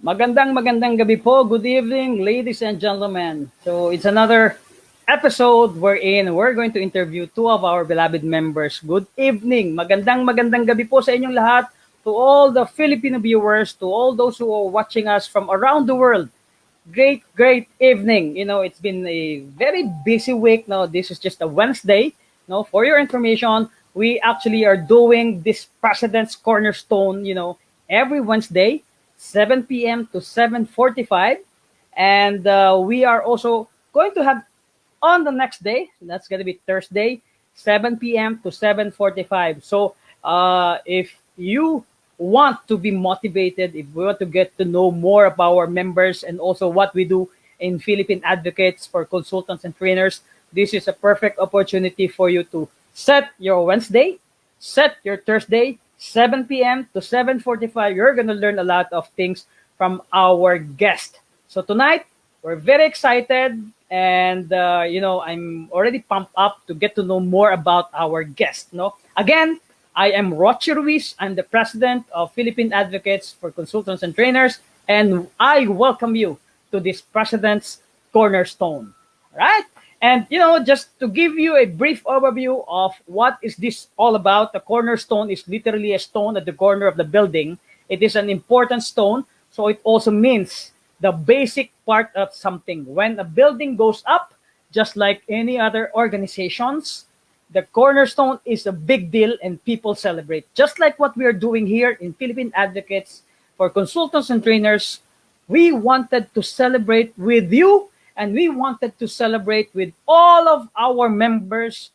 Magandang gabi po. Good evening, ladies and gentlemen. So it's another episode wherein we're going to interview two of our beloved members. Good evening. Magandang gabi po sa inyong lahat. To all the Filipino viewers, to all those who are watching us from around the world. Great evening. It's been a very busy week. Now, this is just a Wednesday. No, for your information, we actually are doing this President's Cornerstone, every Wednesday, 7 p.m. to 7:45. And we are also going to have on the next day, that's going to be Thursday, 7 p.m. to 7:45. So if you want to be motivated, if we want to get to know more about our members and also what we do in Philippine Advocates for Consultants and Trainers, this is a perfect opportunity for you to set your Wednesday, set your Thursday, 7 p.m. to 7:45. You're going to learn a lot of things from our guest. So tonight, we're very excited and, I'm already pumped up to get to know more about our guest. Again, I am Rochi Ruiz. I'm the president of Philippine Advocates for Consultants and Trainers, and I welcome you to this President's Cornerstone. All right? And, just to give you a brief overview of what is this all about, the cornerstone is literally a stone at the corner of the building. It is an important stone, so it also means the basic part of something. When a building goes up, just like any other organizations, the cornerstone is a big deal and people celebrate. Just like what we are doing here in Philippine Advocates for Consultants and Trainers, we wanted to celebrate with you and we wanted to celebrate with all of our members.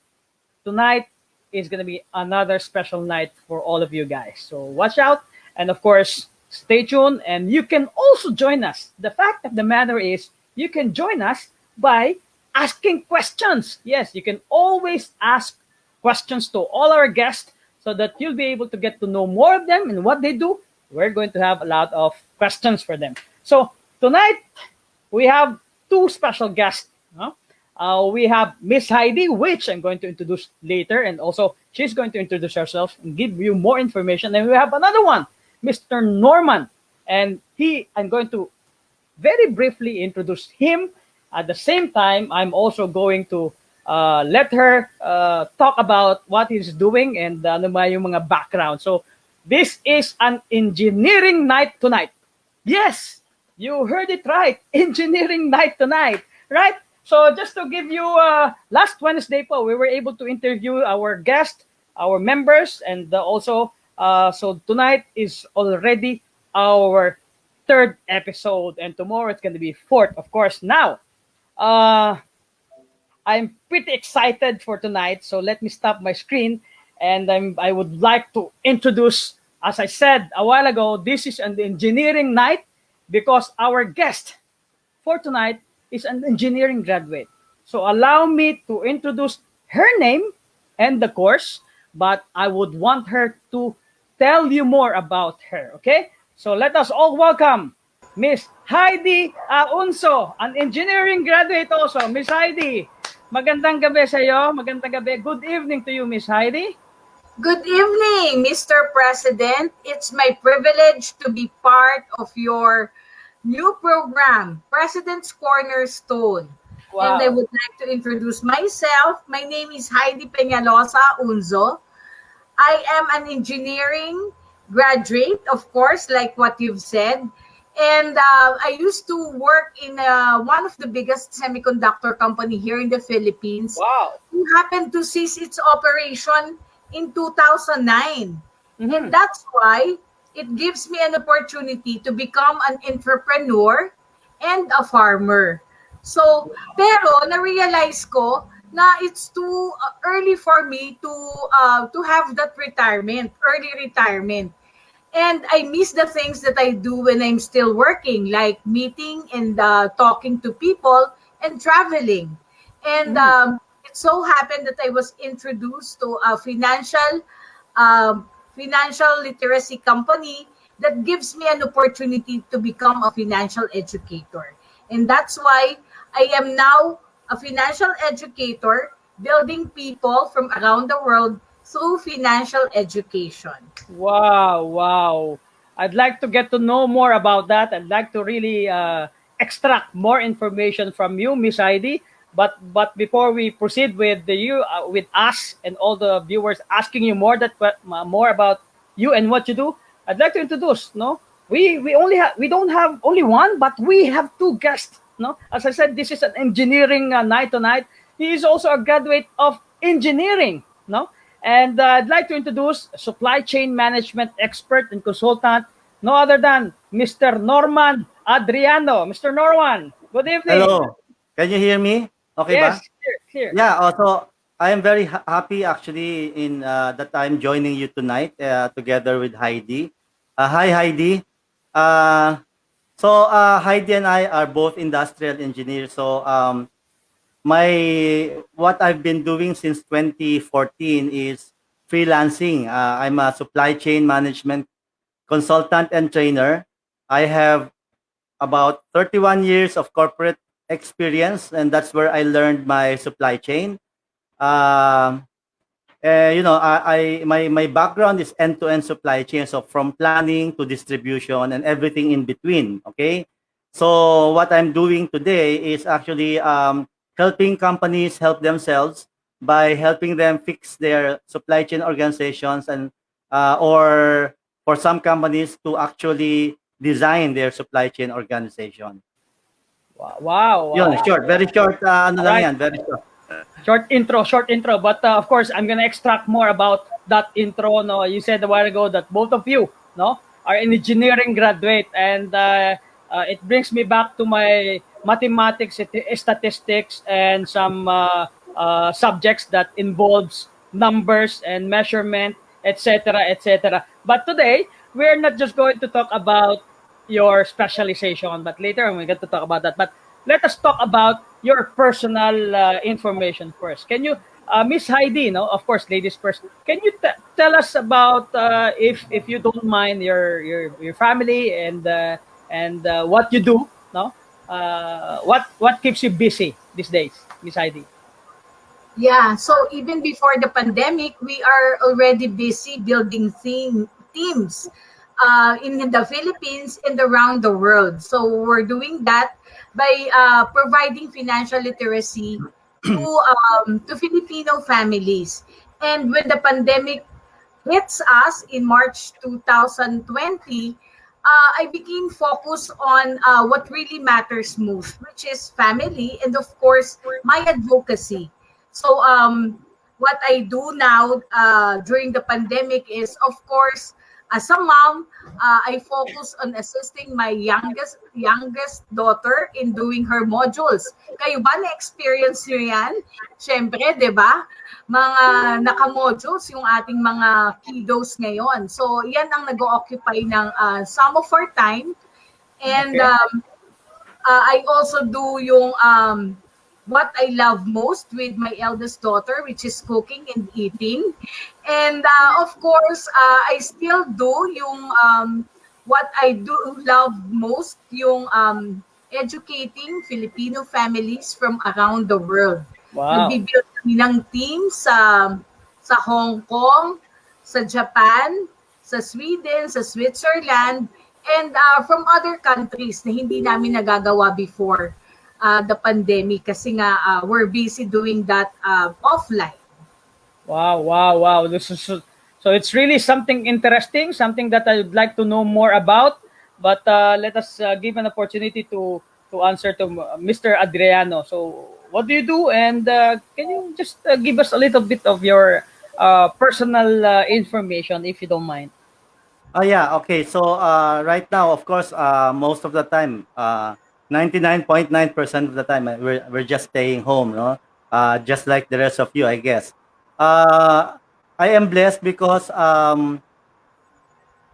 Tonight is going to be another special night for all of you guys. So watch out. And of course, stay tuned. And you can also join us. The fact of the matter is, you can join us by asking questions. Yes, you can always ask questions to all our guests so that you'll be able to get to know more of them and what they do. We're going to have a lot of questions for them. So tonight, we have two special guests. We have Miss Haydee, which I'm going to introduce later, and also she's going to introduce herself and give you more information. And we have another one, Mr. Norman, and I'm going to very briefly introduce him. At the same time, I'm also going to let her talk about what he's doing and ano ba yung mga background. So this is an engineering night tonight. Yes, you heard it right. Engineering night tonight, right? So just to give you, last Wednesday po, we were able to interview our guest, our members, and also, so tonight is already our third episode, and tomorrow it's going to be fourth, of course. Now, I'm pretty excited for tonight, so let me stop my screen, and I would like to introduce, as I said a while ago, this is an engineering night because our guest for tonight is an engineering graduate. So allow me to introduce her name and the course, but I would want her to tell you more about her, okay? So let us all welcome Miss Haydee Aunso, an engineering graduate also. Miss Haydee, magandang gabi sa iyo. Magandang gabi. Good evening to you, Miss Haydee. Good evening, Mr. President. It's my privilege to be part of your new program, President's Cornerstone. Wow. And I would like to introduce myself. My name is Haydee Peñalosa Unzo. I am an engineering graduate, of course, like what you've said. And I used to work in one of the biggest semiconductor company here in the Philippines. Wow. Who happened to cease its operation in 2009. Mm-hmm. And that's why it gives me an opportunity to become an entrepreneur and a farmer. So, pero na-realize ko na it's too early for me to have that early retirement. And I miss the things that I do when I'm still working, like meeting and talking to people and traveling. And it so happened that I was introduced to a financial literacy company that gives me an opportunity to become a financial educator. And that's why I am now a financial educator, building people from around the world through financial education. Wow. I'd like to get to know more about that. I'd like to really extract more information from you, Miss Haydee. But before we proceed with with us and all the viewers asking you more about you and what you do, I'd like to introduce. No, we don't have only one, but we have two guests. No, as I said, this is an engineering night tonight. He is also a graduate of engineering. No, and I'd like to introduce supply chain management expert and consultant, no other than Mr. Norman Adriano. Mr. Norman, good evening. Hello. Can you hear me? Okay Yes, ba? here. Yeah, also I am very happy actually in that I'm joining you tonight together with Haydee. Hi Haydee. Uh, Haydee and I are both industrial engineers. My what I've been doing since 2014 is freelancing. I'm a supply chain management consultant and trainer. I have about 31 years of corporate experience, and that's where I learned my supply chain. Um, my background is end-to-end supply chain, so from planning to distribution and everything in between. Okay, so what I'm doing today is actually helping companies help themselves by helping them fix their supply chain organizations or for some companies to actually design their supply chain organization. Wow. Short, very short. Ano All lang right. yan, very short. Short intro. But of course, I'm gonna extract more about that intro. No, you said a while ago that both of you, no, are an engineering graduate, and it brings me back to my mathematics, statistics, and some subjects that involves numbers and measurement, etc., etc. But today, we're not just going to talk about your specialization, but later we're going to talk about that. But let us talk about your personal information first. Can you, Miss Haydee, no, of course, ladies first. Can you tell us about, if you don't mind, your family and what you do, no? What keeps you busy these days, Miss Haydee? Yeah, so even before the pandemic, we are already busy building teams in the Philippines and around the world. So we're doing that by providing financial literacy to Filipino families. And when the pandemic hits us in March 2020, I became focused on what really matters most, which is family and, of course, my advocacy. So, what I do now during the pandemic is, of course, as a mom, I focus on assisting my youngest daughter in doing her modules. Kayo ba na-experience nyo yan? Siyempre, di ba? Mga naka-modules yung ating mga kiddos ngayon. So, yan ang nag-occupy ng some of our time. And Okay. I also do yung what I love most with my eldest daughter, which is cooking and eating. And of course, I still do yung what I do love most, yung educating Filipino families from around the world. Wow. Nagbibuild kami ng team sa Hong Kong, sa Japan, sa Sweden, sa Switzerland, and from other countries na hindi namin nagagawa before the pandemic kasi nga we're busy doing that offline. Wow. This is so it's really something interesting, something that I would like to know more about. But let us give an opportunity to answer to Mr. Adriano. So, what do you do? And can you just give us a little bit of your personal information, if you don't mind? Oh yeah, okay. Right now, of course, most of the time, 99.9% of the time, we're just staying home, no? Just like the rest of you, I guess. Uh, I am blessed because I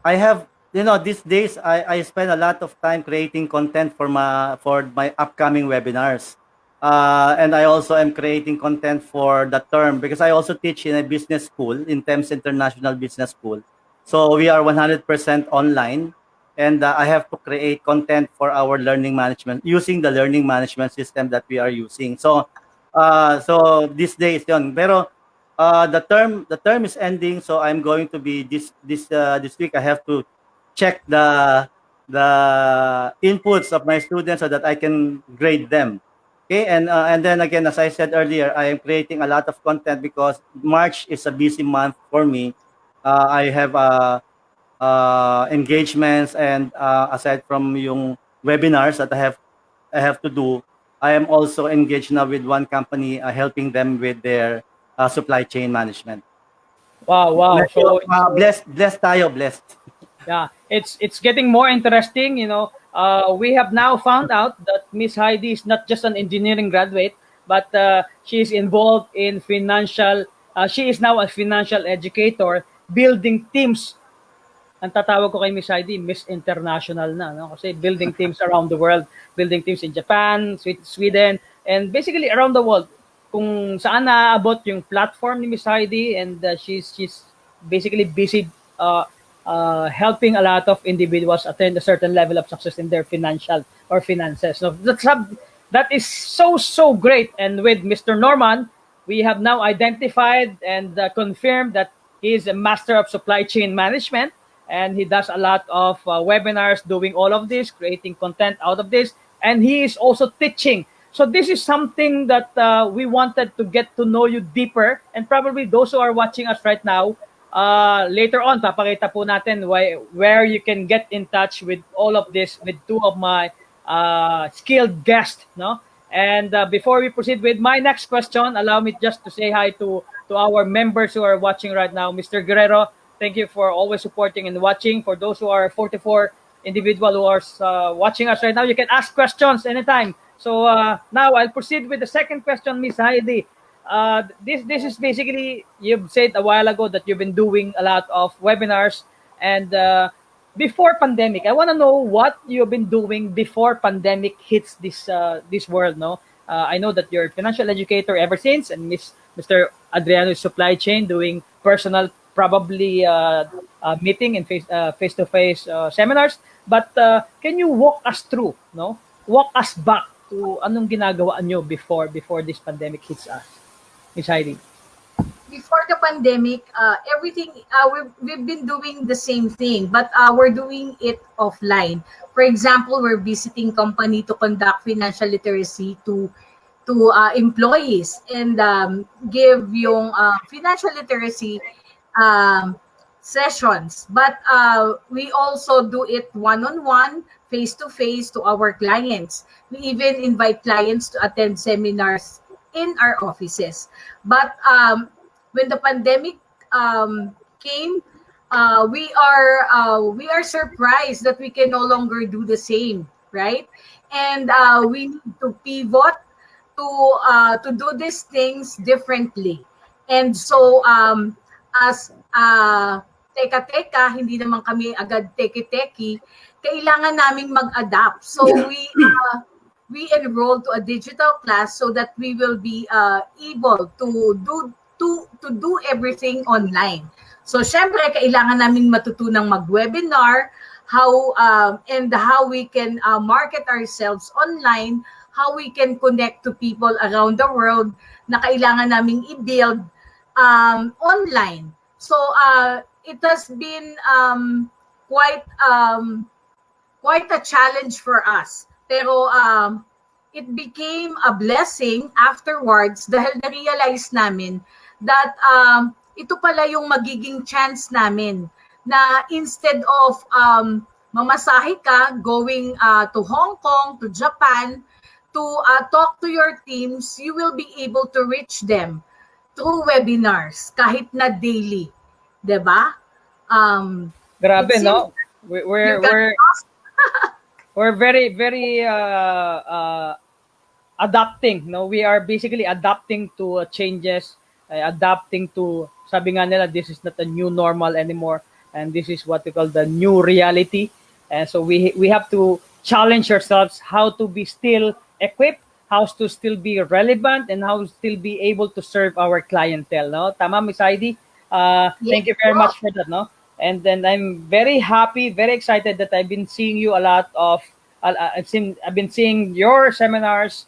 have, these days I spend a lot of time creating content for my upcoming webinars. And I also am creating content for the term because I also teach in a business school, in Thames International Business School. So we are 100% online, and I have to create content for our learning management using the learning management system that we are using. So these days, yun. Pero the term is ending, so I'm going to be this week. I have to check the inputs of my students so that I can grade them. Okay, and then again, as I said earlier, I am creating a lot of content because March is a busy month for me. I have engagements, and aside from yung webinars that I have to do, I am also engaged now with one company, helping them with their supply chain management. Wow, wow. Medyo, So blessed tayo, blessed. yeah, it's getting more interesting. We have now found out that Miss Heidi is not just an engineering graduate, but she is involved in financial. She is now a financial educator, building teams. Ang tatawag ko kay Miss Heidi, Miss International na, no? Kasi building teams around the world, building teams in Japan, Sweden, and basically around the world. Kung saan naaabot yung platform ni Miss Heidi, and she's basically busy uh, helping a lot of individuals attain a certain level of success in their financial or finances. So that is so great. And with Mr. Norman, we have now identified and confirmed that he is a master of supply chain management, and he does a lot of webinars doing all of this, creating content out of this, and he is also teaching. So this is something that we wanted to get to know you deeper, and probably those who are watching us right now, later on, papakita po natin where you can get in touch with all of this with two of my skilled guests, no? And before we proceed with my next question, allow me just to say hi to our members who are watching right now. Mr. Guerrero, thank you for always supporting and watching. For those who are 44 individual who are watching us right now, you can ask questions anytime. So now I'll proceed with the second question, Miss Heidi. This is basically, you've said a while ago that you've been doing a lot of webinars, and before pandemic, I want to know what you've been doing before pandemic hits this world. No, I know that you're a financial educator ever since, and Mr. Adriano is supply chain, doing personal, probably meeting and face-to-face seminars. But can you walk us through, no? Walk us back to anong ginagawa nyo before this pandemic hits us, Miss Heidi. Before the pandemic, everything, we've been doing the same thing, but we're doing it offline. For example, we're visiting company to conduct financial literacy to employees, and give yung financial literacy um, sessions. But we also do it one-on-one, face-to-face to our clients. We even invite clients to attend seminars in our offices. But when the pandemic came, we are surprised that we can no longer do the same, right? And we need to pivot to do these things differently. And so as teka, hindi naman kami agad teki-teki, kailangan naming mag-adapt. So we enrolled to a digital class so that we will be able to do everything online. So syempre kailangan naming matutunang mag-webinar, how we can market ourselves online, how we can connect to people around the world na kailangan naming i-build online. So it has been quite a challenge for us. Pero it became a blessing afterwards dahil na-realize namin that ito pala yung magiging chance namin na instead of mamasahe ka going to Hong Kong, to Japan, to talk to your teams, you will be able to reach them through webinars kahit na daily, 'di ba? Grabe, no? We're very adapting. No, we are basically adapting to changes, adapting to, sabi nga nila, this is not a new normal anymore, and this is what we call the new reality. And so we have to challenge ourselves how to be still equipped, how to still be relevant, and how to still be able to serve our clientele. No, tama, Miss Heidi. Thank you very much for that. No. And then I'm very happy, very excited that I've been seeing you a lot of. I've been seeing your seminars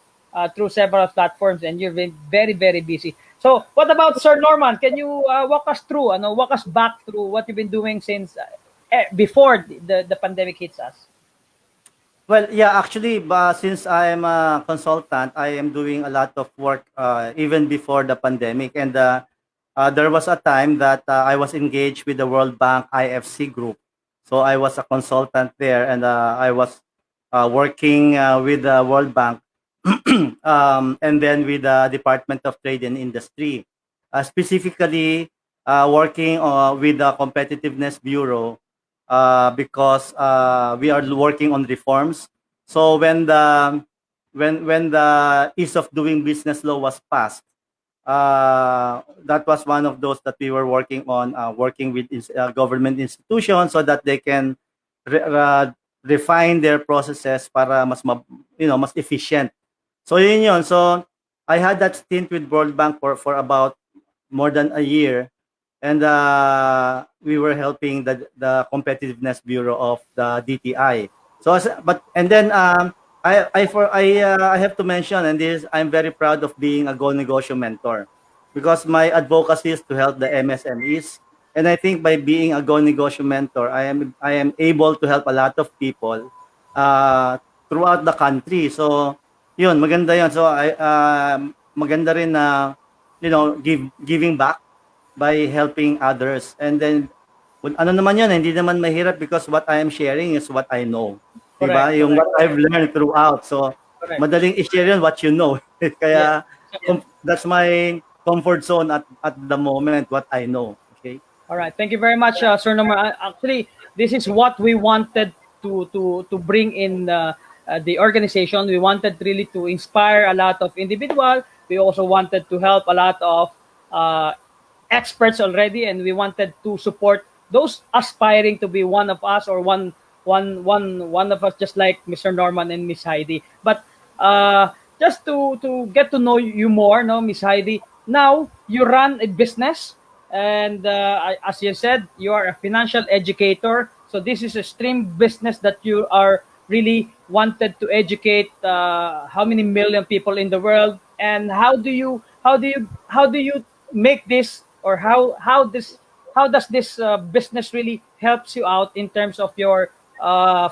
through several platforms, and you've been very busy. So, what about Sir Norman? Can you walk us back through what you've been doing since before the pandemic hits us? Well, yeah, actually, since I'm a consultant, I am doing a lot of work even before the pandemic. And there was a time that I was engaged with the World Bank IFC group. So I was a consultant there, and I was working with the World Bank and then with the Department of Trade and Industry, specifically working with the Competitiveness Bureau because we are working on reforms. So when the ease of doing business law was passed, that was one of those that we were working on, working with government institutions so that they can re- uh, refine their processes para mas efficient. So yun. So I had that stint with World Bank for about more than a year, and we were helping the competitiveness bureau of the DTI. So and then I have to mention, and this I'm very proud of being a Go Negosyo mentor, because my advocacy is to help the MSMEs, and I think by being a Go Negosyo mentor, I am able to help a lot of people uh, throughout the country. So yun, maganda yun. So maganda rin na giving back by helping others. And then, ano naman yun, hindi naman mahirap because what I am sharing is what I know. Diba? Correct, Yung correct, what I've learned throughout. So, correct. madaling i-share yun what you know. Yeah. Kaya, that's my comfort zone at the moment, what I know. Okay? All right. Thank you very much, Sir Nomar. Actually, this is what we wanted to bring in the organization. We wanted really to inspire a lot of individuals. We also wanted to help a lot of uh, experts already, and we wanted to support those aspiring to be one of us, or one of us, just like Mr. Norman and Miss Haydee. But just to get to know you more, no, Miss Haydee. Now you run a business, and as you said, you are a financial educator. So this is a stream business that you are really wanted to educate how many million people in the world. And how do you make this, or how does this business really helps you out in terms of your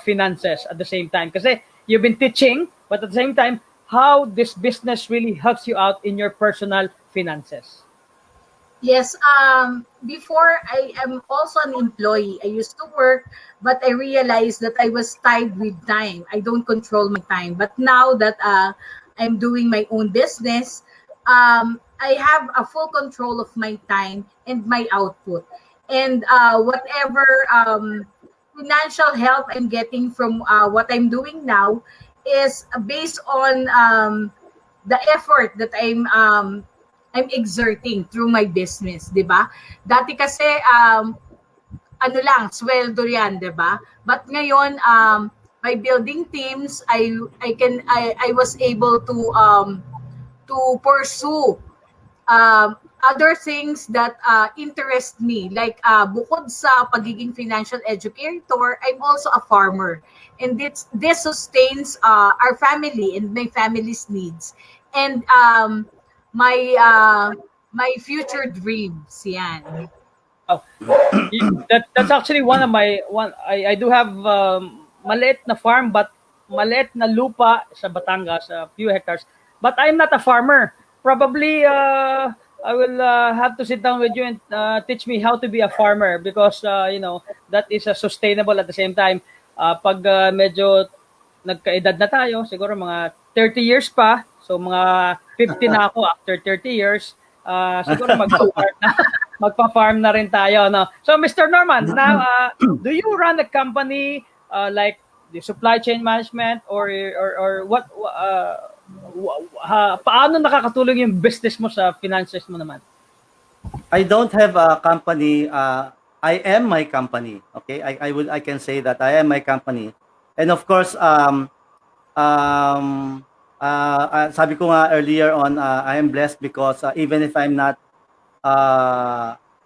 finances at the same time? Because you've been teaching, but at the same time, how this business really helps you out in your personal finances. Yes, before I am also an employee. I used to work, but I realized that I was tied with time. I don't control my time. But now that I'm doing my own business, I have a full control of my time and my output. And whatever financial help I'm getting from what I'm doing now is based on the effort that I'm exerting through my business, 'di ba? Dati kasi ano lang, sweldo 'yan, 'di ba? But ngayon by building teams, I was able to pursue other things that interest me, like bukod sa pagiging financial educator, I'm also a farmer, and this sustains our family and my family's needs, and my my future dreams, yan. Oh, that's actually one of my one. I do have maliit na farm, but maliit na lupa sa Batangas, a few hectares. But I'm not a farmer. Probably I will have to sit down with you and teach me how to be a farmer, because that is sustainable at the same time. Pag medyo nagkaedad na tayo, siguro mga 30 years pa. So mga 50 na ako after 30 years. Siguro magpa-farm na rin tayo, no? So Mr. Norman, now do you run a company like the supply chain management, or what paano nakakatulong yung business mo sa finances mo naman? I don't have a company. I am my company. Okay, I can say that I am my company, and of course, sabi ko nga earlier on, I am blessed because even if I'm not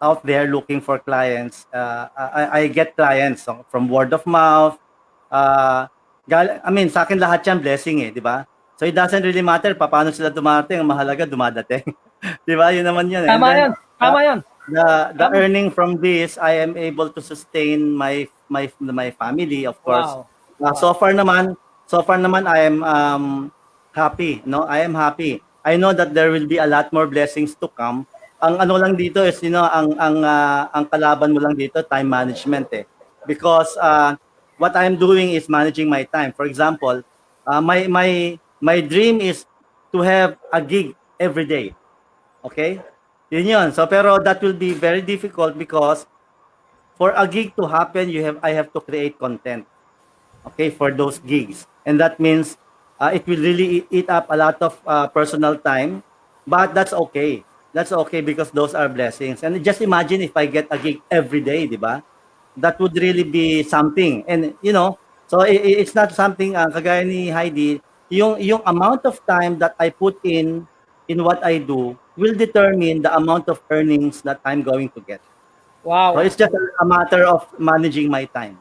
out there looking for clients, I get clients from word of mouth. I mean, sa akin lahat yan blessing di ba? So it doesn't really matter paano sila dumating, ang mahalaga dumadating. Di ba? Yun naman yun. Tama yun. Tama yun. the Um, earning from this, I am able to sustain my family, of course. wow. So Wow. far naman, I am happy, no? I am happy. I know that there will be a lot more blessings to come. Ang ano lang dito is, ang kalaban mo lang dito, time management eh. Because what I'm doing is managing my time. For example, my dream is to have a gig every day. Okay? Yun yun. So pero that will be very difficult because for a gig to happen, I have to create content. Okay, for those gigs. And that means it will really eat up a lot of personal time, but that's okay. That's okay because those are blessings. And just imagine if I get a gig every day, di ba? That would really be something. And so it's not something kagaya ni Heidi, yung amount of time that I put in what I do will determine the amount of earnings that I'm going to get. So Wow. it's just a matter of managing my time.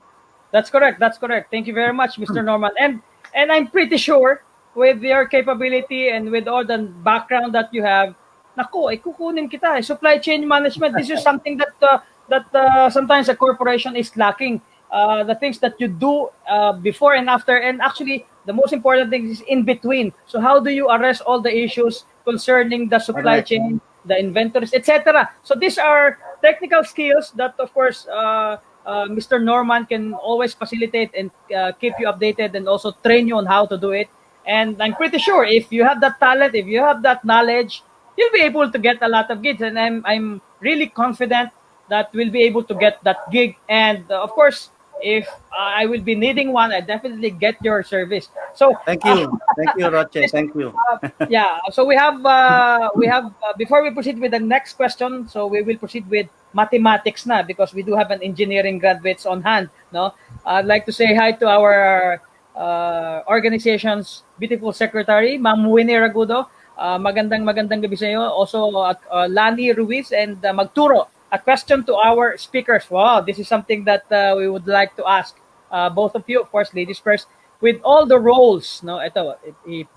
That's correct. That's correct. Thank you very much, Mr. Norman. And I'm pretty sure with your capability and with all the background that you have, naku, kukunin kita. Supply chain management. This is something that sometimes a corporation is lacking. The things that you do before and after, and actually the most important thing is in between. So how do you arrest all the issues concerning the supply Correct. chain, the inventories, etc. So these are technical skills that, of course, Mr. Norman can always facilitate and keep you updated and also train you on how to do it. And I'm pretty sure if you have that talent, if you have that knowledge, you'll be able to get a lot of gigs. And I'm really confident that we'll be able to get that gig. And of course, if I will be needing one, I definitely get your service. So Thank you. Thank you, Roche. this, Thank you. yeah. So we have before we proceed with the next question. So we will proceed with mathematics na because we do have an engineering graduates on hand. No, I'd like to say hi to our organization's beautiful secretary, Ma'am Winnie Ragudo. Magandang gabi sa iyo. Also, Lani Ruiz and Magturo. A question to our speakers. Wow, this is something that we would like to ask both of you. Of course, ladies first. With all the roles, no, ito,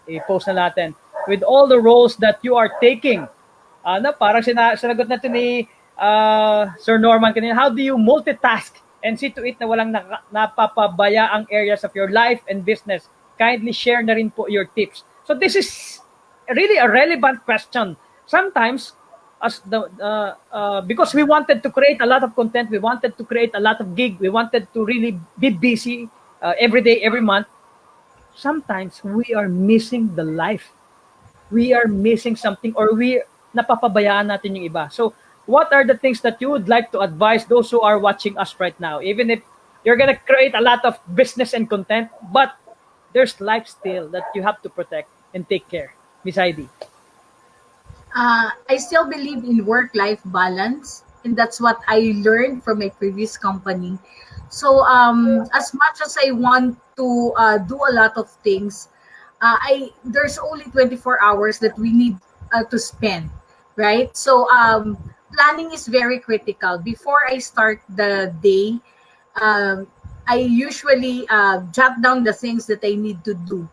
i-post na natin. With all the roles that you are taking, parang sinagot natin ni Sir Norman kanina, how do you multitask and see to it na walang napapabaya ang areas of your life and business? Kindly share na rin po your tips. So this is really a relevant question. Sometimes, as because we wanted to create a lot of content, we wanted to create a lot of gig, we wanted to really be busy every day, every month. Sometimes we are missing the life. We are missing something, or we napapabayaan natin yung iba. So, what are the things that you would like to advise those who are watching us right now? Even if you're gonna create a lot of business and content, but there's life still that you have to protect and take care. Miss Heidi. I still believe in work-life balance, and that's what I learned from my previous company. So, as much as I want to do a lot of things, I there's only 24 hours that we need to spend, right? So, planning is very critical. Before I start the day, I usually jot down the things that I need to do,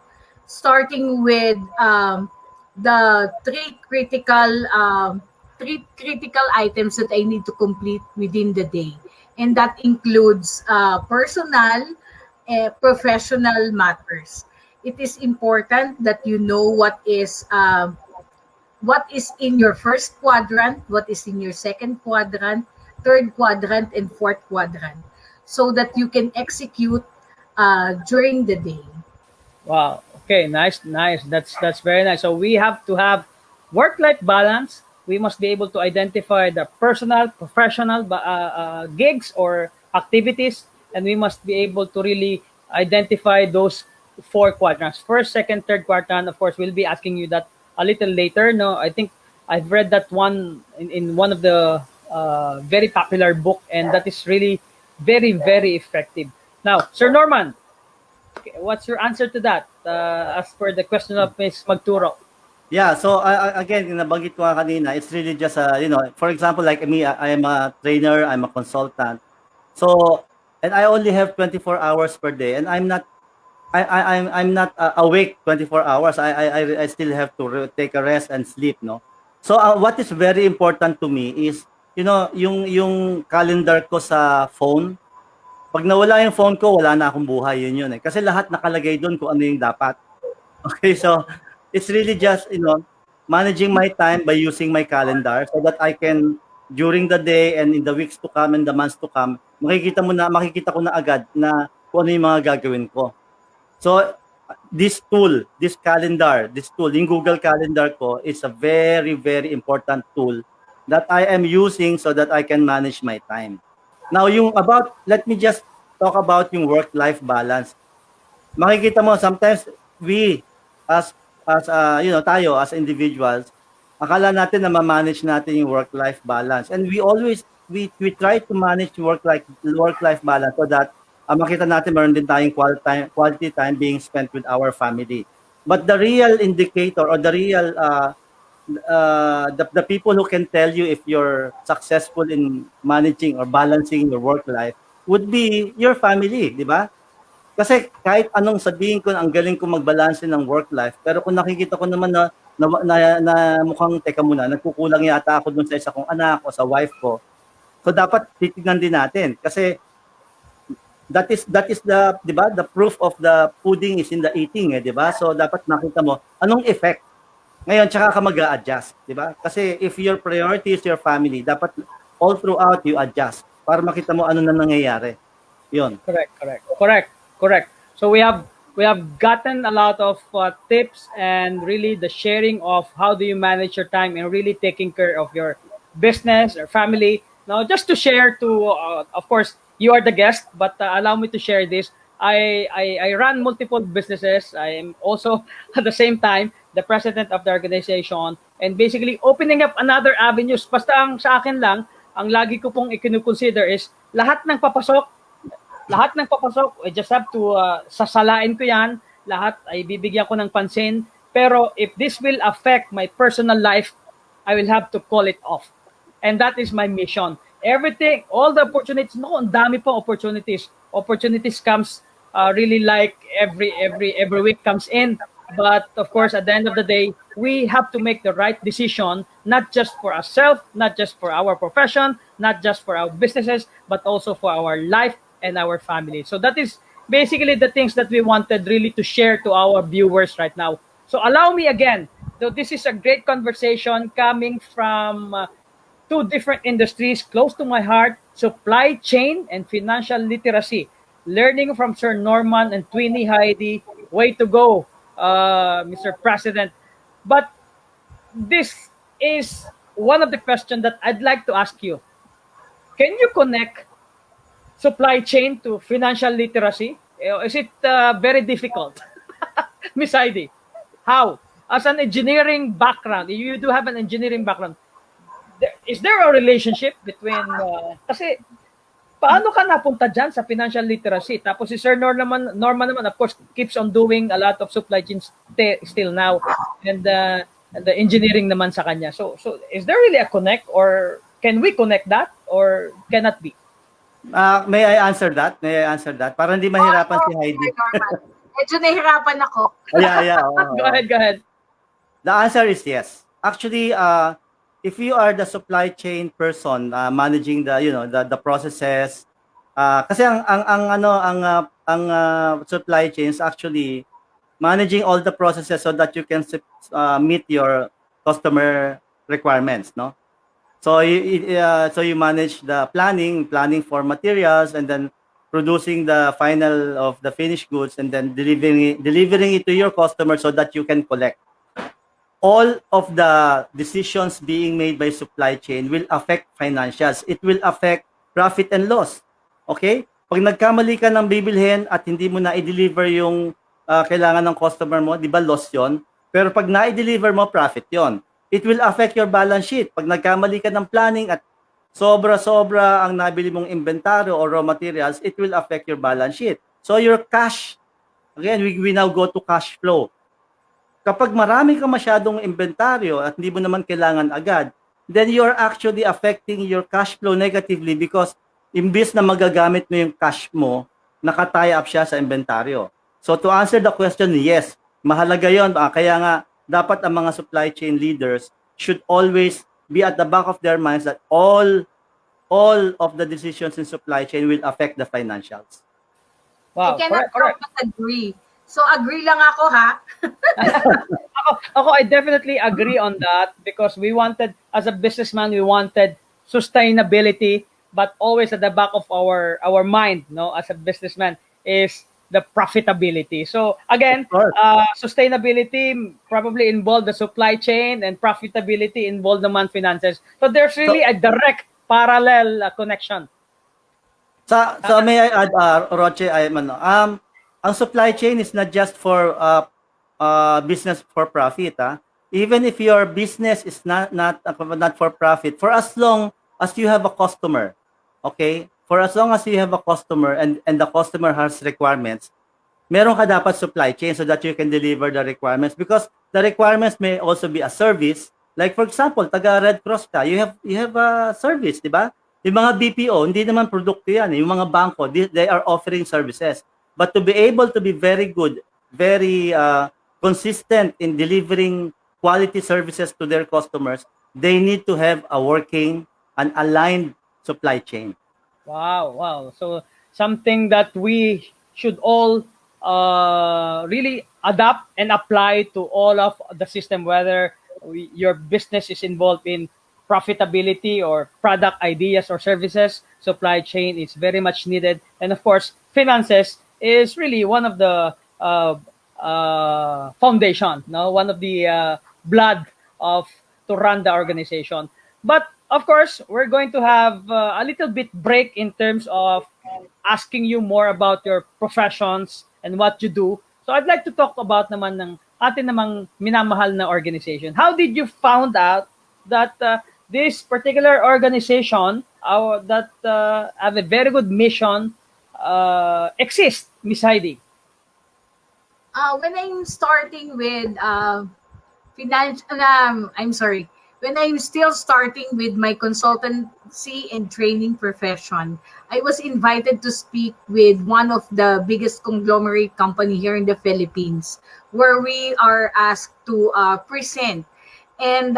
starting with the three critical items that I need to complete within the day, and that includes personal, professional matters. It is important that you know what is in your first quadrant, what is in your second quadrant, third quadrant, and fourth quadrant, so that you can execute during the day. Wow. Okay, nice. That's very nice. So we have to have work-life balance. We must be able to identify the personal, professional gigs or activities, and we must be able to really identify those four quadrants: first, second, third quadrant. Of course, we'll be asking you that a little later. No, I think I've read that one in one of the very popular book, and that is really very effective. Now, Sir Norman, okay, what's your answer to that? As per the question of Ms. Magturo. Yeah, so again, nabanggit ko nga kanina, it's really just for example, like me, I am a trainer, I'm a consultant. So, and I only have 24 hours per day, and I'm not awake 24 hours. I still have to take a rest and sleep, no. So what is very important to me is yung calendar ko sa phone, pag nawala yung phone ko, wala na akong buhay, yun eh. Kasi lahat nakalagay doon kung ano yung dapat. Okay, so it's really just, managing my time by using my calendar so that I can, during the day and in the weeks to come and the months to come, makikita ko na agad na kung ano yung mga gagawin ko. So, this calendar, this tool, yung Google Calendar ko is a very, very important tool that I am using so that I can manage my time. Now, let me just talk about yung work-life balance. Makikita mo sometimes we tayo as individuals, akala natin na ma-manage natin yung work-life balance, and we try to manage work-life balance so that makita natin meron din tayong quality time being spent with our family. But the real indicator, or the real the people who can tell you if you're successful in managing or balancing your work life would be your family, di ba? Kasi kahit anong sabihin ko, ang galing ko magbalanse ng work life, pero kung nakikita ko naman na mukhang teka muna, nagkukulang yata ako dun sa isa kong anak o sa wife ko, so dapat titignan din natin kasi that is the, 'di ba, the proof of the pudding is in the eating, eh, 'di ba? So dapat makita mo anong effect. Ngayon tsaka ka mag-a-adjust, 'di ba? Kasi if your priority is your family, dapat all throughout you adjust para makita mo ano na nangyayari. 'Yon. Correct. So we have gotten a lot of tips and really the sharing of how do you manage your time and really taking care of your business or family. Now, just to share to, of course, you are the guest, but allow me to share this. I run multiple businesses. I am also at the same time the president of the organization and basically opening up another avenues. Basta ang sa akin lang, ang lagi ko pong i-consider is lahat ng papasok, I just have to sasalain ko yan, lahat ay bibigyan ko ng pansin. Pero if this will affect my personal life, I will have to call it off. And that is my mission. Everything, all the opportunities, ang dami pong opportunities. Opportunities comes really like every week comes in. But of course, at the end of the day, we have to make the right decision, not just for ourselves, not just for our profession, not just for our businesses, but also for our life and our family. So that is basically the things that we wanted really to share to our viewers right now. So allow me again, so this is a great conversation coming from two different industries close to my heart, supply chain and financial literacy. Learning from Sir Norman and Twinnie Haydee. Way to go, Mr. President. But this is one of the questions that I'd like to ask you. Can you connect supply chain to financial literacy? Is it very difficult? Miss Haydee, how? As an engineering background, you do have an engineering background. Is there a relationship between, kasi paano ka napunta dyan sa financial literacy? Tapos si Sir Norman naman, of course, keeps on doing a lot of supply chain still now. And the engineering naman sa kanya. So is there really a connect, or can we connect that, or cannot be? May I answer that? Para hindi mahirapan si Haydee. Medyo nahirapan ako. Yeah. Go ahead. The answer is yes. Actually, if you are the supply chain person managing the processes, kasi ang supply chains actually managing all the processes so that you can meet your customer requirements, no? So you manage the planning for materials, and then producing the final of the finished goods, and then delivering it to your customer so that you can collect. All of the decisions being made by supply chain will affect financials. It will affect profit and loss. Okay? Pag nagkamali ka ng bibilhin at hindi mo na i-deliver yung kailangan ng customer mo, di ba loss yon? Pero pag na-i-deliver mo, profit yon. It will affect your balance sheet. Pag nagkamali ka ng planning at sobra-sobra ang nabili mong inventaryo or raw materials, it will affect your balance sheet. So your cash, again, we now go to cash flow. Kapag marami ka masyadong inventaryo at hindi mo naman kailangan agad, then you're actually affecting your cash flow negatively because imbis na magagamit mo yung cash mo, nakatie up siya sa inventaryo. So to answer the question, yes, mahalaga yon. Kaya nga, dapat ang mga supply chain leaders should always be at the back of their minds that all of the decisions in supply chain will affect the financials. I Wow, cannot correct, help correct. but agree. So agree lang ako ha. Ako, I definitely agree on that because we wanted, as a businessman, we wanted sustainability, but always at the back of our mind, no, as a businessman, is the profitability. So Of again, course. sustainability probably involved the supply chain, and profitability involved the man finances. So there's really So a direct parallel connection. so may I add, Roche, ang supply chain is not just for business for profit. Even if your business is not for profit, for as long as you have a customer, okay? For as long as you have a customer and the customer has requirements, meron ka dapat supply chain so that you can deliver the requirements, because the requirements may also be a service. Like for example, taga Red Cross ka, you have a service, di ba? Yung mga BPO, hindi naman produkto yan. Yung mga bangko, they are offering services. But to be able to be very good, very consistent in delivering quality services to their customers, they need to have a working and aligned supply chain. Wow, wow. So something that we should all really adapt and apply to all of the system, whether your business is involved in profitability or product ideas or services. Supply chain is very much needed, and of course, finances is really one of the foundation, no, one of the blood of to run the organization. But of course, we're going to have a little bit break in terms of asking you more about your professions and what you do. So I'd like to talk about naman ng atin namang minamahal na organization. How did you found out that this particular organization that have a very good mission exists, Miss Heidi? When I'm starting with I'm sorry, when I'm still starting with my consultancy and training profession, I was invited to speak with one of the biggest conglomerate company here in the Philippines, where we are asked to present. And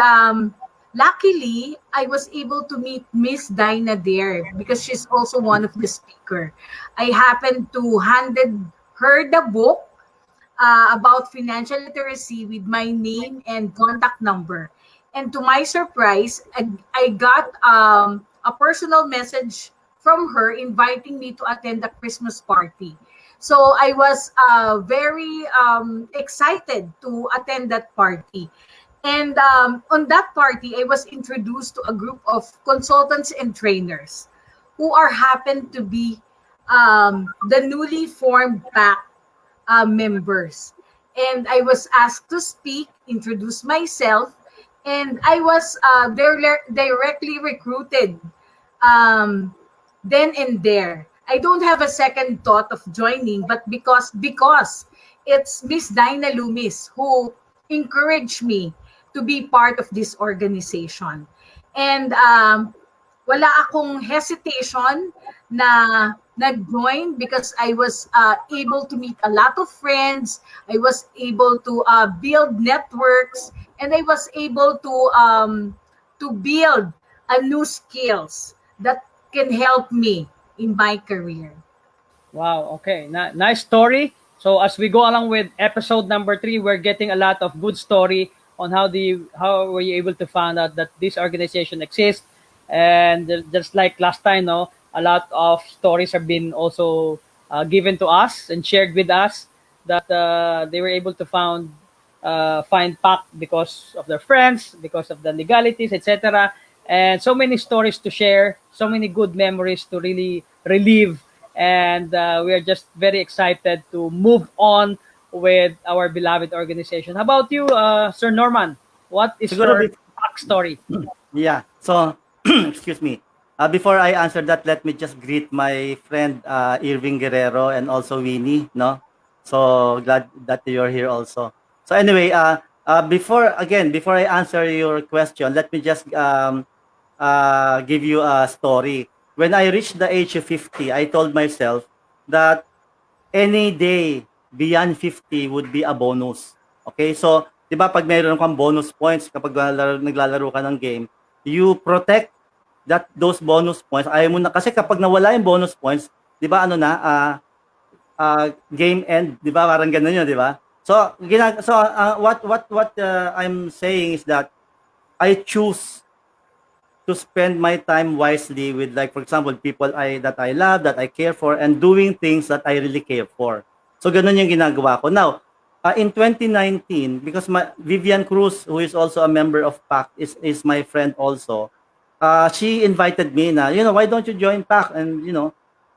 luckily, I was able to meet Miss Dinah there because she's also one of the speaker. I happened to handed her the book about financial literacy with my name and contact number. And to my surprise, I got a personal message from her inviting me to attend a Christmas party. So I was very excited to attend that party. And on that party, I was introduced to a group of consultants and trainers who are happened to be the newly formed PAC members. And I was asked to speak, introduce myself, and I was directly recruited um, then and there. I don't have a second thought of joining, but because it's Miss Dinah Loomis who encouraged me to be part of this organization. And wala akong hesitation na nag-join because I was able to meet a lot of friends. I was able to build networks, and I was able to build a new skills that can help me in my career. Wow, okay. Nice story. So as we go along with episode number 3, we're getting a lot of good story on how were you able to find out that this organization exists. And just like last time, no, a lot of stories have been also given to us and shared with us that they were able to find PAC because of their friends, because of the legalities, etc. And so many stories to share, so many good memories to really relive. And we are just very excited to move on with our beloved organization. How about you, Sir Norman? What is Siguro your PAC story? Yeah. So, excuse me. Before I answer that, let me just greet my friend Irving Guerrero and also Winnie. No, so glad that you're here also. So anyway, before I answer your question, let me just give you a story. When I reached the age of 50, I told myself that any day beyond 50 would be a bonus. Okay? So, 'di ba pag mayroon kang bonus points kapag naglalaro ka ng game, you protect those bonus points. Ayaw mo na kasi kapag nawala yung bonus points, 'di ba ano na game end, 'di ba? Parang ganun 'yun, 'di ba? So, what I'm saying is that I choose to spend my time wisely with, like, for example, people that I love, that I care for, and doing things that I really care for. So ganun yung ginagawa ko. Now, in 2019, because Vivian Cruz, who is also a member of PAC, is my friend also. She invited me na, why don't you join PAC? And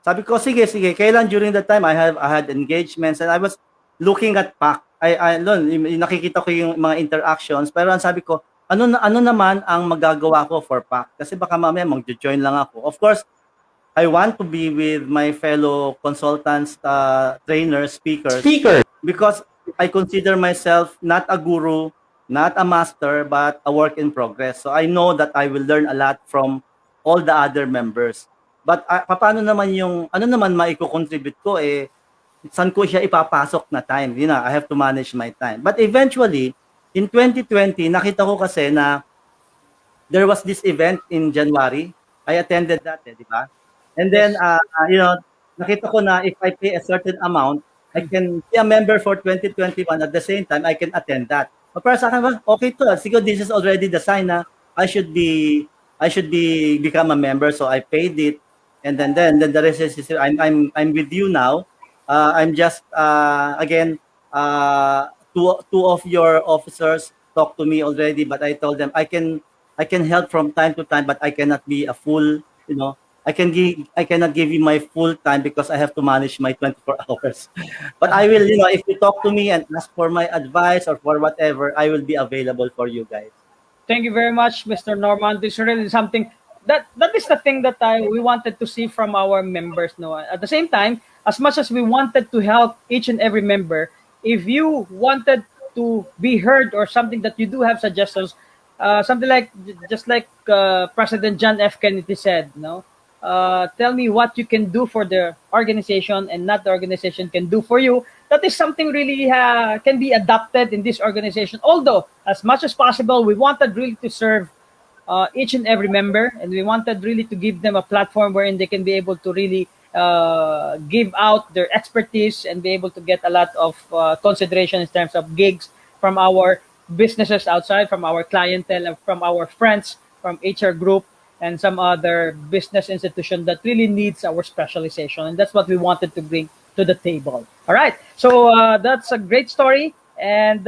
sabi ko, sige, sige. Kailan during that time I had engagements and I was looking at PAC. Nakikita ko yung mga interactions, pero ang sabi ko, ano naman ang magagawa ko for PAC? Kasi baka mamaya mag-join lang ako. Of course, I want to be with my fellow consultants, trainers, speakers, because I consider myself not a guru, not a master, but a work in progress. So I know that I will learn a lot from all the other members. But paano naman ano naman maiko-contribute ko, saan ko siya ipapasok na time? I have to manage my time. But eventually, in 2020, nakita ko kasi na there was this event in January. I attended that, di ba? And then, nakita ko na if I pay a certain amount, I can be a member for 2021. At the same time, I can attend that. But para sa akin, okay to. Siguro this is already the sign na I should become a member. So I paid it, and then the rest is I'm with you now. I'm just again, two of your officers talked to me already, but I told them I can help from time to time, but I cannot be a full, I cannot give you my full time because I have to manage my 24 hours. But I will, if you talk to me and ask for my advice or for whatever, I will be available for you guys. Thank you very much, Mr. Norman. This is really something that is the thing that we wanted to see from our members. No, at the same time, as much as we wanted to help each and every member, if you wanted to be heard or something that you do have suggestions, something like just like President John F. Kennedy said, tell me what you can do for the organization and not the organization can do for you. That is something really can be adopted in this organization. Although, as much as possible, we wanted really to serve each and every member, and we wanted really to give them a platform wherein they can be able to really give out their expertise and be able to get a lot of consideration in terms of gigs from our businesses outside, from our clientele, and from our friends, from HR group, and some other business institution that really needs our specialization. And that's what we wanted to bring to the table. All right. So that's a great story. And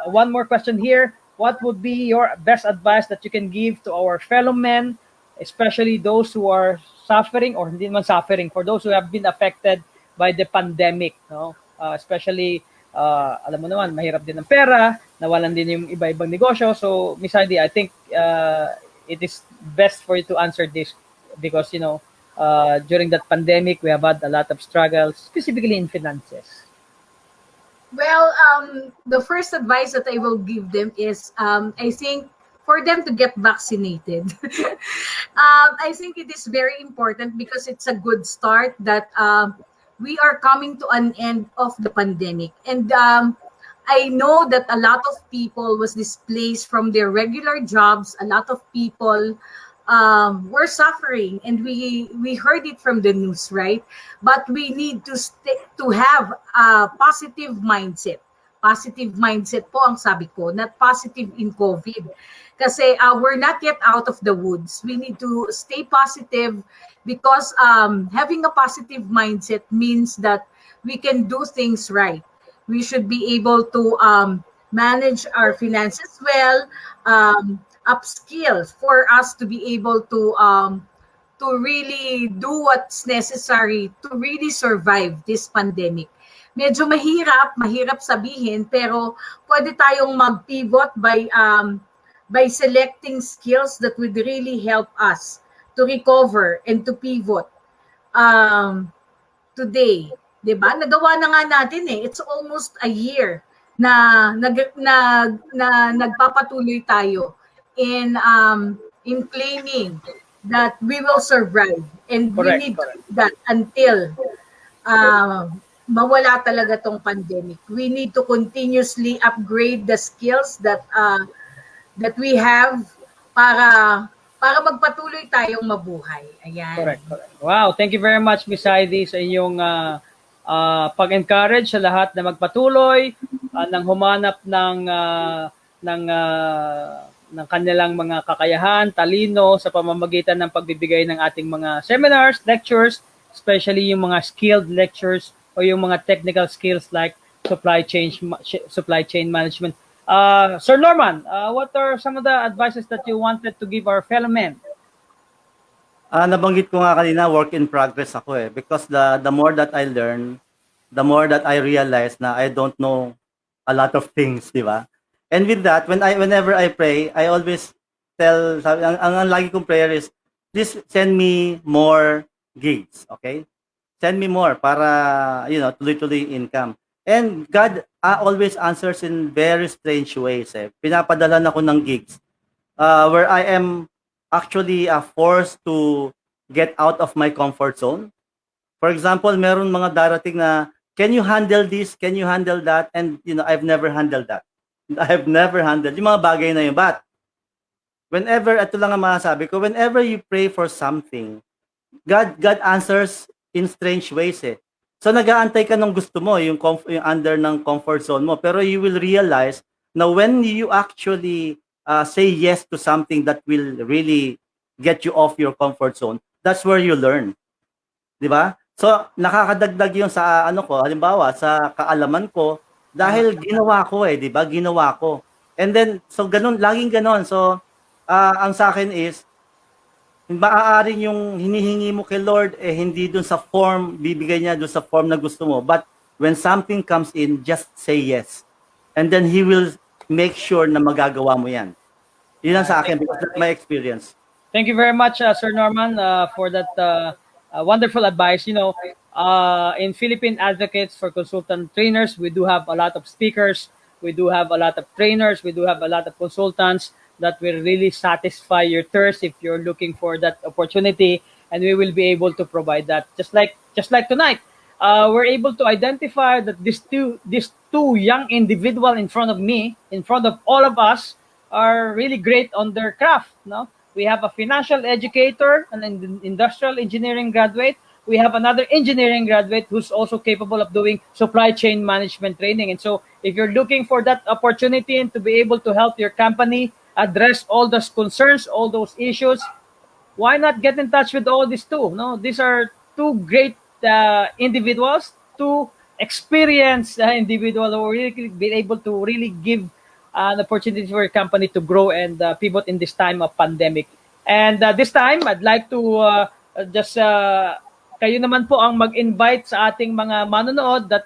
one more question here. What would be your best advice that you can give to our fellow men, especially those who are suffering or hindi man suffering, for those who have been affected by the pandemic, especially alam mo naman, mahirap din ang pera, nawalan din yung iba-ibang negosyo. So, Miss Haydee, I think it is best for you to answer this because, during that pandemic, we have had a lot of struggles, specifically in finances. Well, the first advice that I will give them is, I think, for them to get vaccinated. I think it is very important because it's a good start that we are coming to an end of the pandemic. And I know that a lot of people was displaced from their regular jobs. A lot of people were suffering, and we heard it from the news, right? But we need to have a positive mindset. Positive mindset po ang sabi ko, not positive in COVID. Kasi we're not yet out of the woods. We need to stay positive because having a positive mindset means that we can do things right. We should be able to manage our finances well, upskill for us to be able to really do what's necessary to really survive this pandemic. Medyo mahirap sabihin, pero pwede tayong mag-pivot by selecting skills that would really help us to recover and to pivot today. Diba? Nagawa na nga natin It's almost a year na nagpapatuloy tayo in claiming that we will survive, and we need to do that until mawala talaga tong pandemic. We need to continuously upgrade the skills that we have para magpatuloy tayong mabuhay. Ayan. Correct, correct. Wow, thank you very much, Miss Haydee, sa inyong pag-encourage sa lahat na magpatuloy ng humanap ng ng kanilang mga kakayahan, talino sa pamamagitan ng pagbibigay ng ating mga seminars, lectures, especially yung mga skilled lectures o yung mga technical skills like supply chain management. Sir Norman, what are some of the advices that you wanted to give our fellow men? Nabanggit ko nga kanina, work in progress ako eh. Because the more that I learn, the more that I realize na I don't know a lot of things, di ba? And with that, whenever I pray, I always tell, ang lagi kong prayer is, please send me more gigs, okay? Send me more para, tuloy-tuloy income. And God always answers in very strange ways eh. Pinapadalan ako ng gigs where I am actually forced to get out of my comfort zone. For example, meron mga darating na, can you handle this? Can you handle that? And, I've never handled that. I've never handled yung mga bagay na yun. But, ito lang ang masasabi ko, whenever you pray for something, God answers in strange ways eh. So, nag-aantay ka ng gusto mo, yung under ng comfort zone mo. Pero you will realize na when you actually say yes to something that will really get you off your comfort zone, that's where you learn. Di ba? So, nakakadagdag yung sa halimbawa, sa kaalaman ko, dahil ginawa ko eh, di ba? Ginawa ko. And then, so ganun, laging ganun. So, ang sa akin is, maaaring yung hinihingi mo kay Lord, hindi dun sa form, bibigay niya dun sa form na gusto mo. But, when something comes in, just say yes. And then, He will make sure na magagawa mo yan. Yun ang sa akin, because that's my experience. Thank you very much, Sir Norman, for that wonderful advice. In Philippine Advocates for Consultant Trainers, we do have a lot of speakers, we do have a lot of trainers, we do have a lot of consultants that will really satisfy your thirst if you're looking for that opportunity, and we will be able to provide that. Just like tonight, we're able to identify that these two young individual in front of me, in front of all of us, are really great on their craft. No, we have a financial educator, an industrial engineering graduate. We have another engineering graduate who's also capable of doing supply chain management training. And so if you're looking for that opportunity and to be able to help your company address all those concerns, all those issues, why not get in touch with all these two? No, these are two great individuals, two experienced individuals who really be able to really give an opportunity for your company to grow and pivot in this time of pandemic. And this time, I'd like to kayo naman po ang mag-invite sa ating mga manonood that,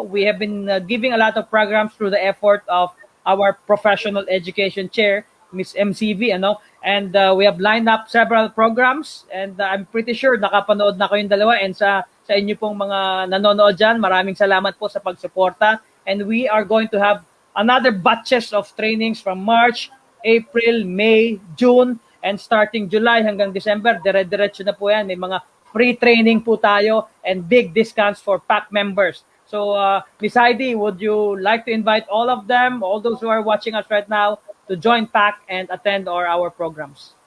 we have been giving a lot of programs through the effort of our professional education chair, Miss MCV, and we have lined up several programs, and I'm pretty sure nakapanood na kayong dalawa, and sa inyo pong mga nanonood dyan, maraming salamat po sa pagsuporta, and we are going to have another batches of trainings from March, April, May, June, and starting July hanggang December, dire-diretso na po yan. May mga free training po tayo and big discounts for P.A.C.T members. So, Ms. Haydee, would you like to invite all of them, all those who are watching us right now, to join P.A.C.T and attend our programs?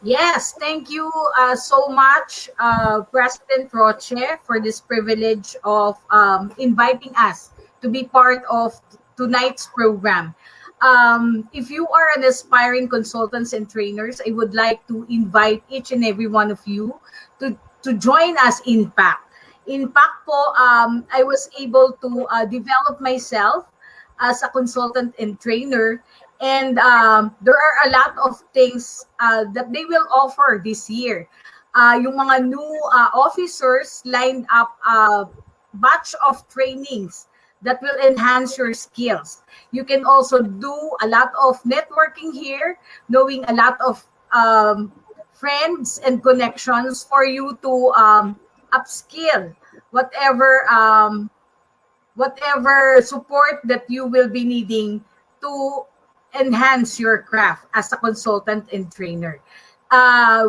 Yes, thank you so much, President Roche, for this privilege of inviting us to be part of tonight's program. If you are an aspiring consultants and trainers, I would like to invite each and every one of you to join us in P.A.C.T. In P.A.C.T po, I was able to develop myself as a consultant and trainer, and there are a lot of things that they will offer this year. Yung mga new officers lined up batch of trainings that will enhance your skills. You can also do a lot of networking here, knowing a lot of friends and connections for you to upskill whatever support that you will be needing to enhance your craft as a consultant and trainer.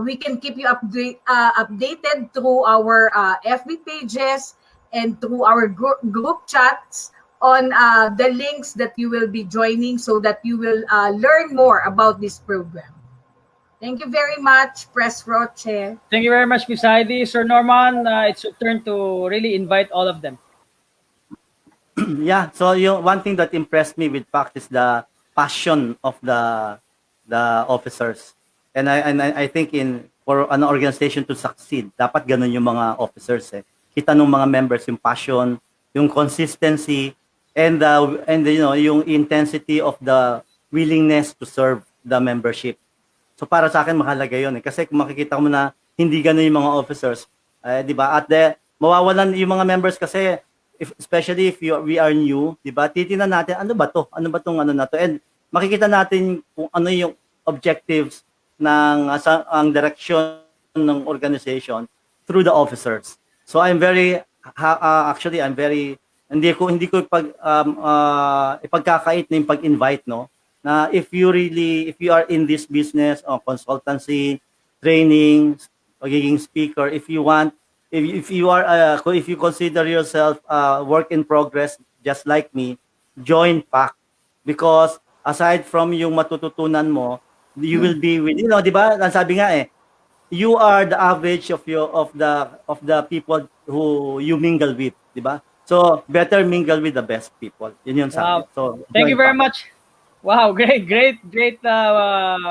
We can keep you updated through our FB pages and through our group chats on the links that you will be joining so that you will learn more about this program. Thank you very much, Press Roche. Thank you very much, Miss Heidi. Sir Norman, it's your turn to really invite all of them. Yeah, so yung one thing that impressed me with P.A.C.T is the passion of the officers. And I think for an organization to succeed, dapat ganun yung mga officers eh. Kita nung mga members yung passion, yung consistency, and you know, yung intensity of the willingness to serve the membership. So para sa akin mahalaga 'yon eh. Kasi kung makikita mo na hindi ganun yung mga officers, 'di ba? At mawawalan yung mga members kasi especially if we are new, 'di ba? Titingnan natin ano ba 'to? Ano ba 'tong ano na 'to? And makikita natin kung ano yung objectives ng ang direction ng organization through the officers. So I'm very actually I'm very hindi ko ipagkakait na yung pag-invite, no, na if you are in this business or consultancy, training, pagiging speaker, if you consider yourself work in progress just like me, join P.A.C.T because aside from yung matututunan mo, you will be with, you know, di ba? Sabi nga eh, you are the average of the people who you mingle with, di ba? So better mingle with the best people. Yun yung sabi. Wow. So Thank you very P.A.C.T. much. Wow, great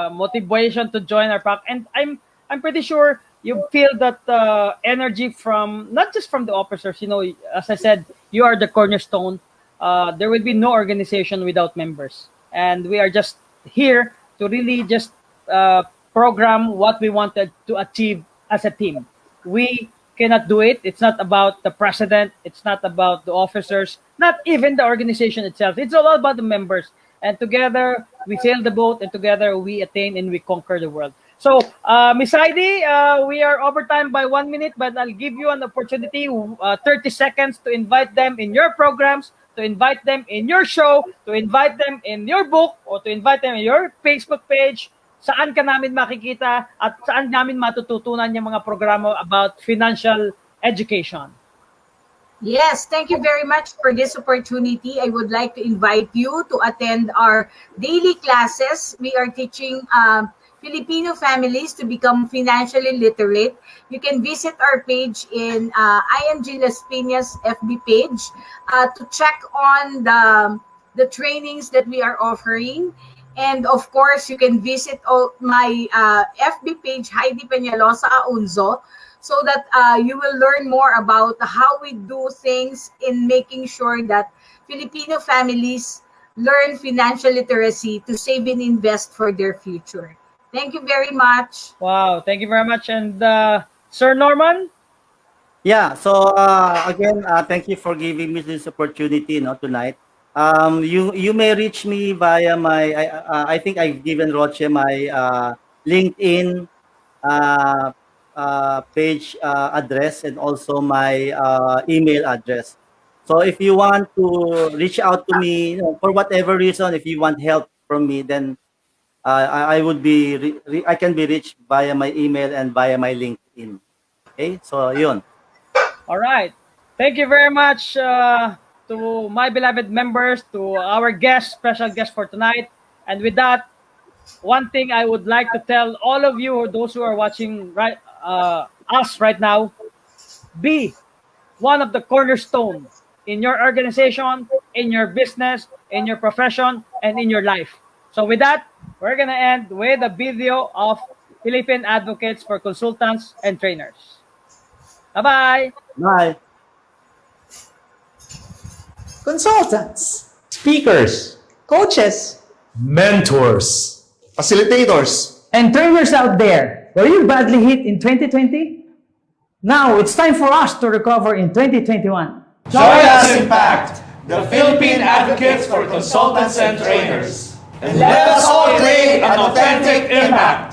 motivation to join our pack. And I'm pretty sure you feel that energy from not just from the officers. You know, as I said, you are the cornerstone. There will be no organization without members, and we are just here to really just program what we wanted to achieve as a team. We cannot do it. It's not about the president. It's not about the officers. Not even the organization itself. It's all about the members. And together we sail the boat, and together we attain and we conquer the world. So, Miss Heidi, we are over time by 1 minute, but I'll give you an opportunity, 30 seconds to invite them in your programs, to invite them in your show, to invite them in your book, or to invite them in your Facebook page. Saan ka namin makikita at saan namin matututunan yung mga programa about financial education? Yes, thank you very much for this opportunity. I would like to invite you to attend our daily classes. We are teaching Filipino families to become financially literate. You can visit our page in IMG Las Piñas FB page to check on the trainings that we are offering. And of course, you can visit my FB page, Haydee Peñalosa Aunzo, so that you will learn more about how we do things in making sure that Filipino families learn financial literacy to save and invest for their future. Thank you very much. Wow, thank you very much. And Sir Norman? Yeah, so again, thank you for giving me this opportunity, no, tonight. You may reach me via my I think I've given Roche my LinkedIn page address and also my email address. So if you want to reach out to me, you know, for whatever reason, if you want help from me, then I would be I can be reached via my email and via my LinkedIn. Okay, so yun. All right. Thank you very much to my beloved members, to our guest, special guest for tonight. And with that, one thing I would like to tell all of you, or those who are watching us right now, be one of the cornerstone in your organization, in your business, in your profession, and in your life. So with that, we're going to end with a video of Philippine Advocates for Consultants and Trainers. Bye-bye. Bye. Consultants, Speakers, coaches, mentors, facilitators, and trainers out there, were you badly hit in 2020? Now it's time for us to recover in 2021. join us in P.A.C.T, the Philippine Advocates for Consultants and Trainers. And let us all create an authentic impact.